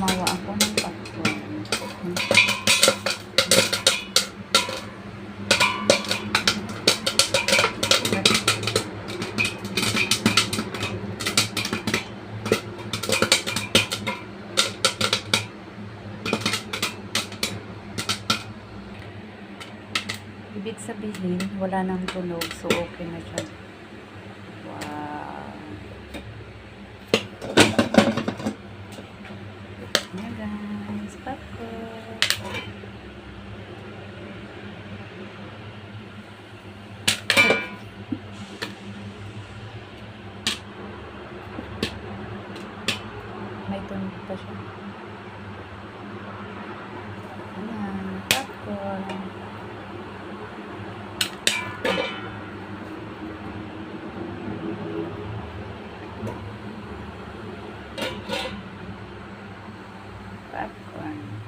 gumawa ako ng popcorn. Ibig sabihin, wala nang tunog, so okay na siya. Wow. Ayan guys, popcorn. May tunog pa siya. Ayan, popcorn. Popcorn.